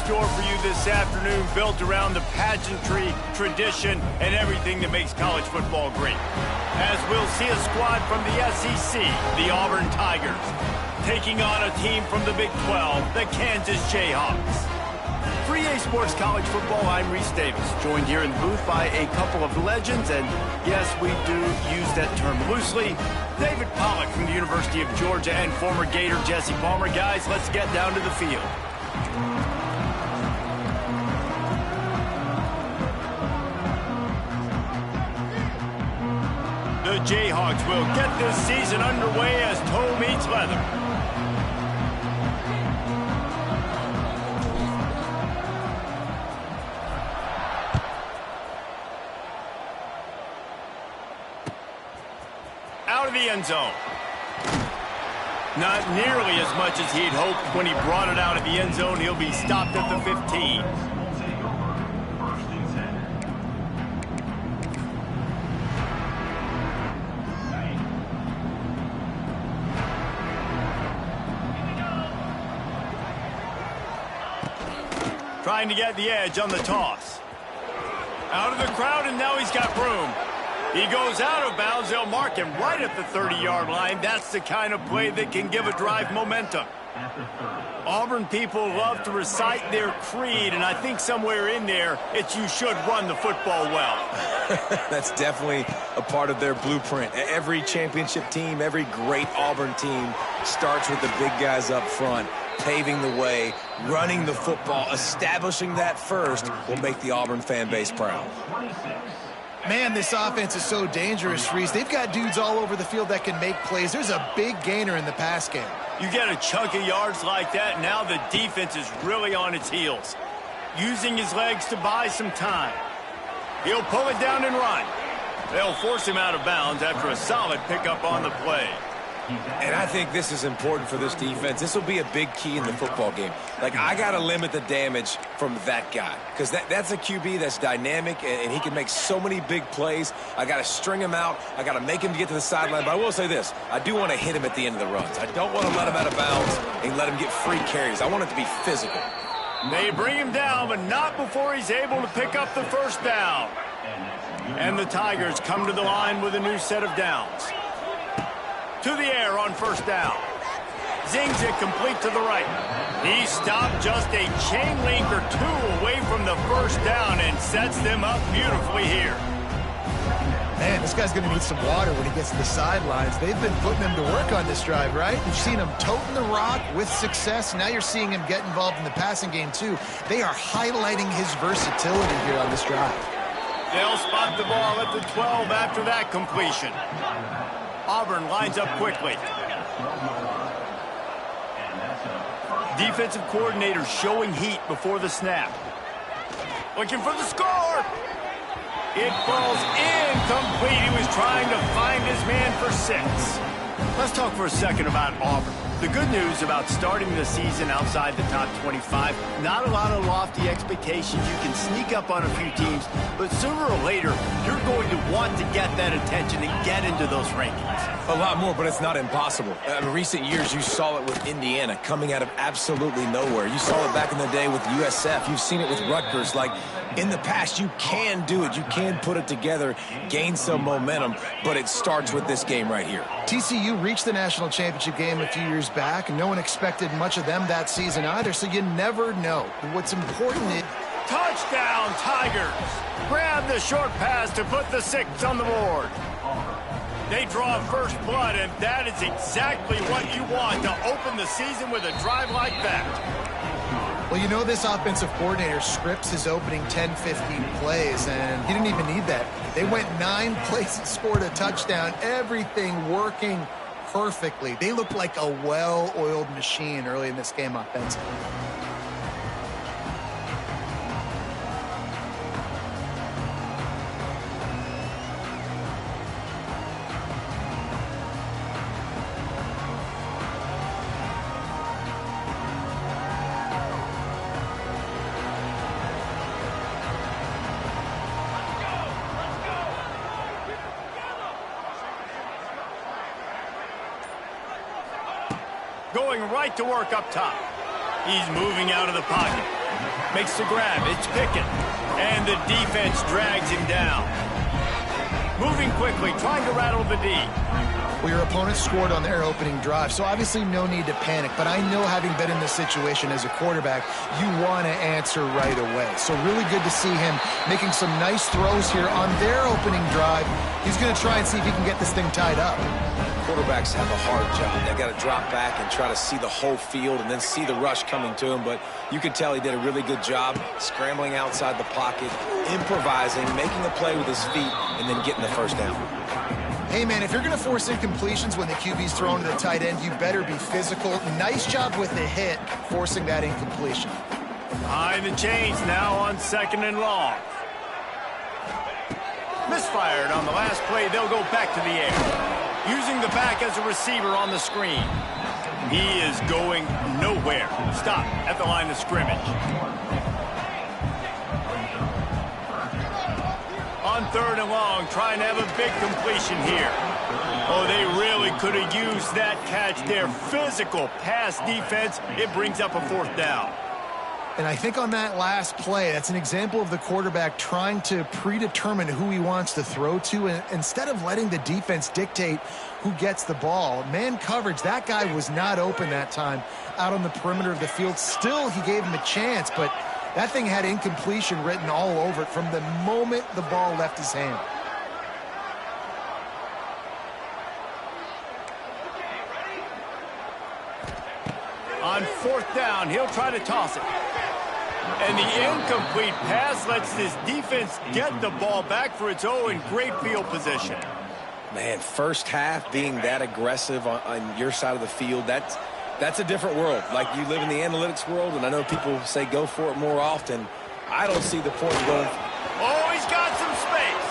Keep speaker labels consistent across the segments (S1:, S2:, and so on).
S1: store for you this afternoon, built around the pageantry, tradition, and everything that makes college football great. As we'll see a squad from the SEC, the Auburn Tigers, taking on a team from the Big 12, the Kansas Jayhawks. For EA Sports College Football, I'm Reese Davis, joined here in the booth by a couple of legends, and yes, we do use that term loosely. David Pollack from the University of Georgia and former Gator Jesse Palmer. Guys, let's get down to the field. The Jayhawks will get this season underway as toe meets leather. Out of the end zone. Not nearly as much as he'd hoped when he brought it out of the end zone. He'll be stopped at the 15. Trying to get the edge on the toss. Out of the crowd, and now he's got room. He goes out of bounds. They'll mark him right at the 30-yard line. That's the kind of play that can give a drive momentum. Auburn people love to recite their creed, and I think somewhere in there, it's you should run the football well.
S2: That's definitely a part of their blueprint. Every championship team, every great Auburn team starts with the big guys up front, paving the way, running the football, establishing that first will make the Auburn fan base proud.
S3: Man, this offense is so dangerous, Reese. They've got dudes all over the field that can make plays. There's a big gainer in the pass game.
S1: You get a chunk of yards like that, now the defense is really on its heels. Using his legs to buy some time. He'll pull it down and run. They'll force him out of bounds after a solid pickup on the play.
S2: And I think this is important for this defense. This will be a big key in the football game. Like, I got to limit the damage from that guy because that's a QB that's dynamic, and he can make so many big plays. I got to string him out. I got to make him get to the sideline. But I will say this. I do want to hit him at the end of the runs. I don't want to let him out of bounds and let him get free carries. I want it to be physical.
S1: They bring him down, but not before he's able to pick up the first down. And the Tigers come to the line with a new set of downs. To the air on first down. Zings it complete to the right. He stopped just a chain link or two away from the first down and sets them up beautifully here.
S3: Man, this guy's going to need some water when he gets to the sidelines. They've been putting him to work on this drive, right? You've seen him toting the rock with success. Now you're seeing him get involved in the passing game, too. They are highlighting his versatility here on this drive.
S1: They'll spot the ball at the 12 after that completion. Auburn lines up quickly. Defensive coordinator showing heat before the snap. Looking for the score. It falls incomplete. He was trying to find his man for 6. Let's talk for a second about Auburn. The good news about starting the season outside the top 25, not a lot of lofty expectations. You can sneak up on a few teams, but sooner or later, you're going to want to get that attention and get into those rankings.
S2: A lot more, but it's not impossible. In recent years, you saw it with Indiana coming out of absolutely nowhere. You saw it back in the day with USF. You've seen it with Rutgers. Like, in the past, you can do it. You can put it together, gain some momentum, but it starts with this game right here.
S3: TCU reached the national championship game a few years back, and no one expected much of them that season either, so you never know. What's important is...
S1: Touchdown, Tigers! Grab the short pass to put the 6 on the board. They draw first blood, and that is exactly what you want to open the season with a drive like that.
S3: Well, you know this offensive coordinator scripts his opening 10-15 plays, and he didn't even need that. They went 9 plays and scored a touchdown, everything working perfectly. They looked like a well-oiled machine early in this game offensively.
S1: Going right to work up top. He's moving out of the pocket. Makes the grab. It's Pickett. And the defense drags him down. Moving quickly, trying to rattle the D.
S3: Well, your opponent scored on their opening drive, so obviously no need to panic. But I know, having been in this situation as a quarterback, you want to answer right away. So really good to see him making some nice throws here on their opening drive. He's going to try and see if he can get this thing tied up.
S2: Quarterbacks have a hard job. They got to drop back and try to see the whole field and then see the rush coming to him. But you can tell he did a really good job scrambling outside the pocket, improvising, making a play with his feet, and then getting the first down.
S3: Hey, man, if you're going to force incompletions when the QB's thrown to the tight end, you better be physical. Nice job with the hit, forcing that incompletion.
S1: Behind the chains now on 2nd and long. Misfired on the last play. They'll go back to the air. Using the back as a receiver on the screen. He is going nowhere. Stop at the line of scrimmage. On 3rd and long, trying to have a big completion here. Oh, they really could have used that catch there. Physical pass defense. It brings up a 4th down.
S3: And I think on that last play, that's an example of the quarterback trying to predetermine who he wants to throw to, and instead of letting the defense dictate who gets the ball. Man coverage, that guy was not open that time out on the perimeter of the field. Still, he gave him a chance, but that thing had incompletion written all over it from the moment the ball left his hand.
S1: On 4th down, he'll try to toss it. And the incomplete pass lets this defense get the ball back for its own in great field position.
S2: Man, first half being that aggressive on your side of the field, that's a different world. Like, you live in the analytics world, and I know people say go for it more often. I don't see the point of going.
S1: Oh, he's got some space.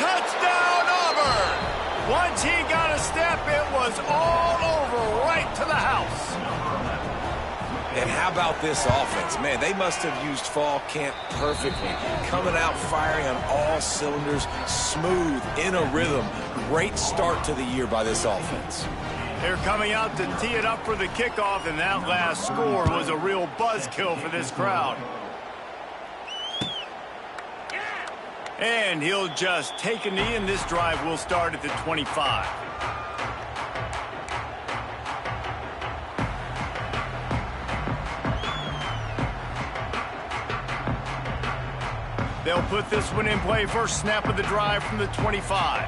S1: Touchdown, Auburn. Once he got a step, it was all over, right to the house.
S2: And how about this offense? Man, they must have used fall camp perfectly. Coming out firing on all cylinders, smooth, in a rhythm. Great start to the year by this offense.
S1: They're coming out to tee it up for the kickoff, and that last score was a real buzzkill for this crowd. And he'll just take a knee, and this drive will start at the 25. They'll put this one in play. First snap of the drive from the 25.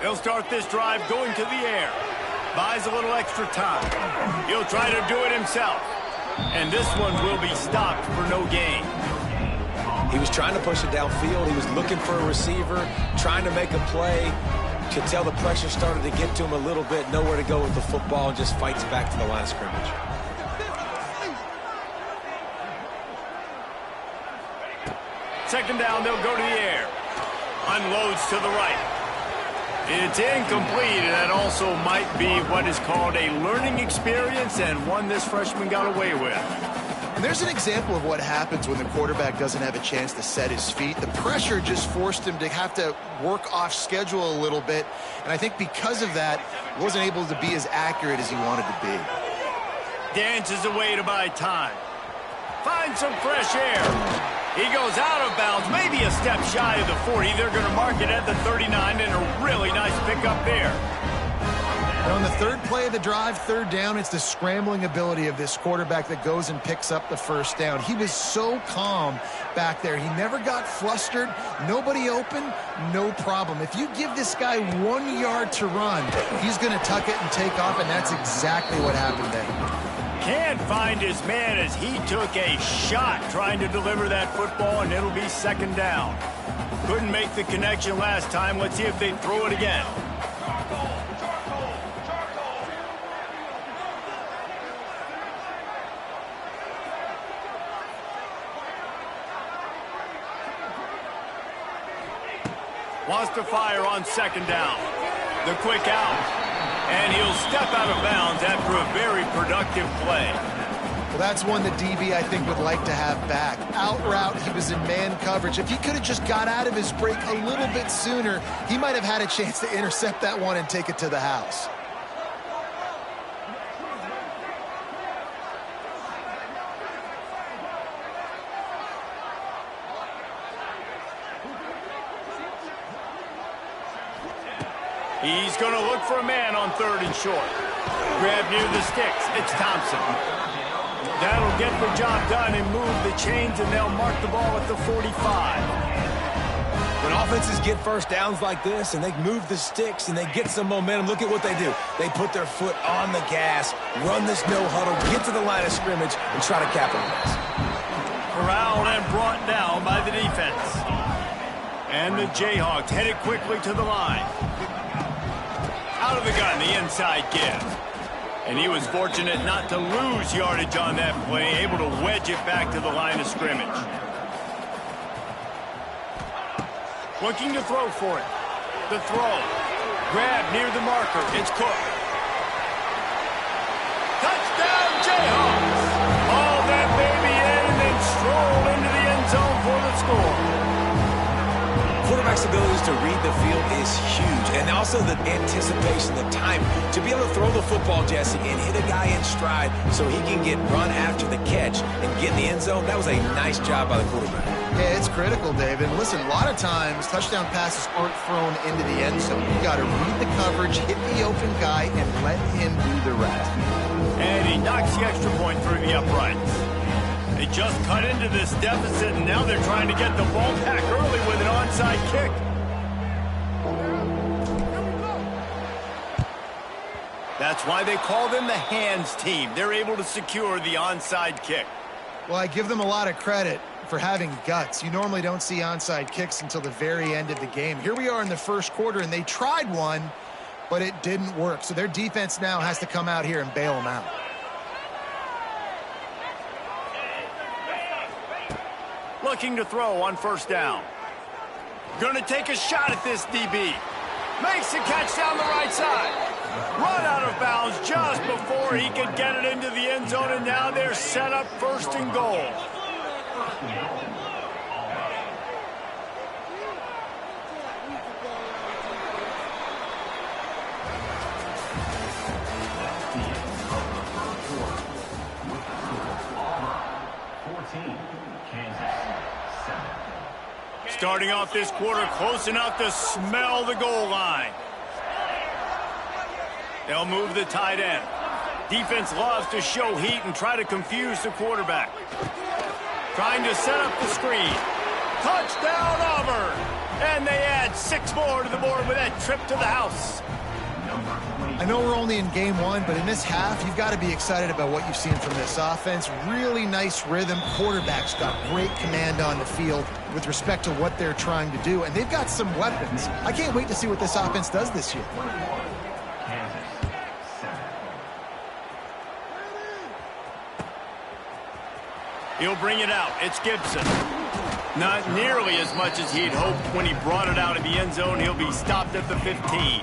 S1: They'll start this drive going to the air. Buys a little extra time. He'll try to do it himself. And this one will be stopped for no gain.
S2: He was trying to push it downfield. He was looking for a receiver, trying to make a play. Could tell the pressure started to get to him a little bit. Nowhere to go with the football, and just fights back to the line of scrimmage.
S1: Second down, they'll go to the air. Unloads to the right. It's incomplete, and that also might be what is called a learning experience, and one this freshman got away with.
S3: And there's an example of what happens when the quarterback doesn't have a chance to set his feet. The pressure just forced him to have to work off schedule a little bit, and I think because of that, he wasn't able to be as accurate as he wanted to be.
S1: Dances away to buy time. Finds some fresh air. He goes out of bounds, maybe a step shy of the 40. They're going to mark it at the 39, and a really nice pickup there.
S3: And on the 3rd play of the drive, 3rd down, it's the scrambling ability of this quarterback that goes and picks up the first down. He was so calm back there. He never got flustered. Nobody open, no problem. If you give this guy 1 yard to run, he's going to tuck it and take off, and that's exactly what happened there.
S1: Can't find his man as he took a shot trying to deliver that football, and it'll be 2nd down. Couldn't make the connection last time. Let's see if they throw it again. Wants to fire on 2nd down. The quick out. And he'll step out of bounds after a very productive play.
S3: Well, that's one that DB, I think, would like to have back. Out route, he was in man coverage. If he could have just got out of his break a little bit sooner, he might have had a chance to intercept that one and take it to the house.
S1: He's going to look for a man on 3rd and short. Grab near the sticks. It's Thompson. That'll get the job done and move the chains, and they'll mark the ball at the 45.
S2: When offenses get first downs like this and they move the sticks and they get some momentum, look at what they do. They put their foot on the gas, run this no huddle, get to the line of scrimmage, and try to capitalize.
S1: Corralled and brought down by the defense. And the Jayhawks headed quickly to the line. Out of the gun, the inside give. And he was fortunate not to lose yardage on that play, able to wedge it back to the line of scrimmage. Looking to throw for it. The throw. Grab near the marker. It's Cook. Touchdown, Jayhawks! Haul that baby in and then stroll into the end zone for the score.
S2: Quarterback's abilities to read the field is huge, and also the anticipation, the time to be able to throw the football, Jesse, and hit a guy in stride so he can get run after the catch and get in the end zone. That was a nice job by the quarterback.
S3: Yeah, it's critical, David. Listen, a lot of times touchdown passes aren't thrown into the end zone. You got to read the coverage, hit the open guy, and let him do the rest.
S1: And he knocks the extra point through the uprights. They just cut into this deficit, and now they're trying to get the ball back early with an onside kick. That's why they call them the hands team. They're able to secure the onside kick.
S3: Well, I give them a lot of credit for having guts. You normally don't see onside kicks until the very end of the game. Here we are in the first quarter, and they tried one, but it didn't work. So their defense now has to come out here and bail them out.
S1: Looking to throw on 1st down. Gonna take a shot at this DB. Makes the catch down the right side. Run out of bounds just before he could get it into the end zone, and now they're set up 1st and goal. Starting off this quarter close enough to smell the goal line. They'll move the tight end. Defense loves to show heat and try to confuse the quarterback. Trying to set up the screen. Touchdown, Auburn! And they add 6 more to the board with that trip to the house.
S3: I know we're only in game 1, but in this half, you've got to be excited about what you've seen from this offense. Really nice rhythm. Quarterback's got great command on the field with respect to what they're trying to do, and they've got some weapons. I can't wait to see what this offense does this year.
S1: He'll bring it out. It's Gibson. Not nearly as much as he'd hoped when he brought it out of the end zone. He'll be stopped at the 15.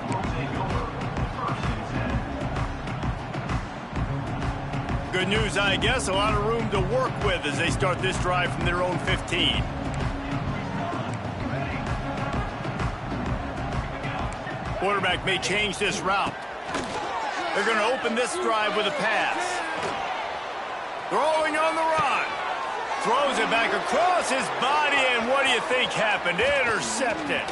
S1: Good news, I guess. A lot of room to work with as they start this drive from their own 15. Quarterback may change this route. They're going to open this drive with a pass. Throwing on the run. Throws it back across his body, and what do you think happened? Intercepted.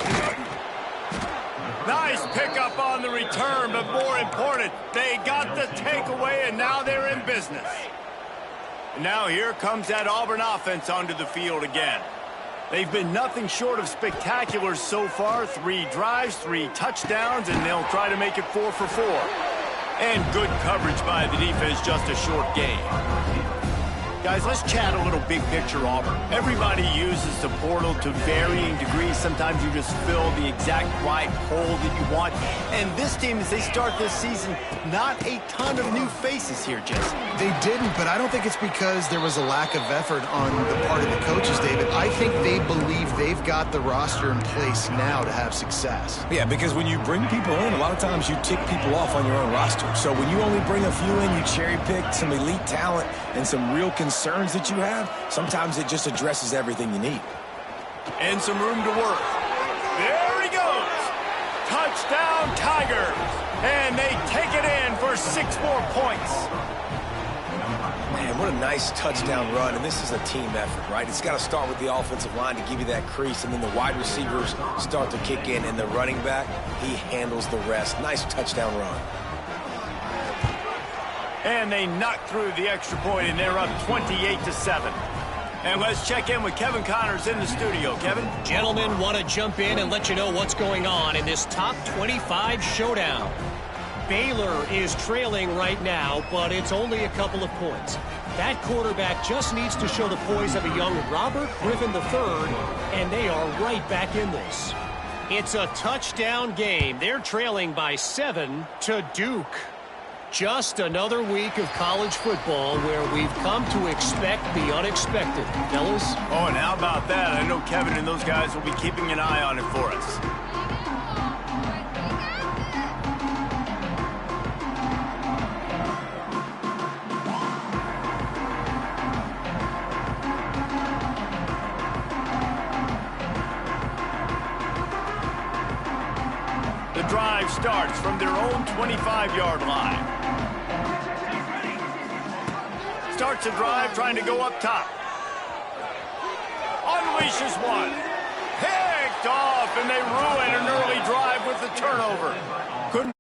S1: Nice pickup on the return, but more important, they got the takeaway, and now they're in business. And now here comes that Auburn offense onto the field again. They've been nothing short of spectacular so far. 3 drives, 3 touchdowns, and they'll try to make it 4 for 4. And good coverage by the defense, just a short game. Guys, let's chat a little big picture Auburn. Everybody uses the portal to varying degrees. Sometimes you just fill the exact right hole that you want. And this team, as they start this season, not a ton of new faces here, Jesse.
S3: They didn't, but I don't think it's because there was a lack of effort on the part of the coaches, David. I think they believe they've got the roster in place now to have success.
S2: Yeah, because when you bring people in, a lot of times you tick people off on your own roster. So when you only bring a few in, you cherry pick some elite talent and some real concerns that you have, sometimes it just addresses everything you need.
S1: And some room to work. There he goes. Touchdown, Tigers. And they take it in for 6 more points.
S2: Man, What a nice touchdown run, and this is a team effort, right? It's got to start with the offensive line to give you that crease, and then the wide receivers start to kick in, and the running back, he handles the rest. Nice touchdown run.
S1: And they knock through the extra point, and they're up 28-7. And let's check in with Kevin Connors in the studio. Kevin?
S4: Gentlemen, want to jump in and let you know what's going on in this top 25 showdown. Baylor is trailing right now, but it's only a couple of points. That quarterback just needs to show the poise of a young Robert Griffin III, and they are right back in this. It's a touchdown game. They're trailing by 7 to Duke. Just another week of college football where we've come to expect the unexpected, fellas.
S1: Oh, and how about that? I know Kevin and those guys will be keeping an eye on it for us. The drive starts from their own 25-yard line. Starts a drive trying to go up top. Unleashes one. Picked off, and they ruin an early drive with the turnover. Couldn't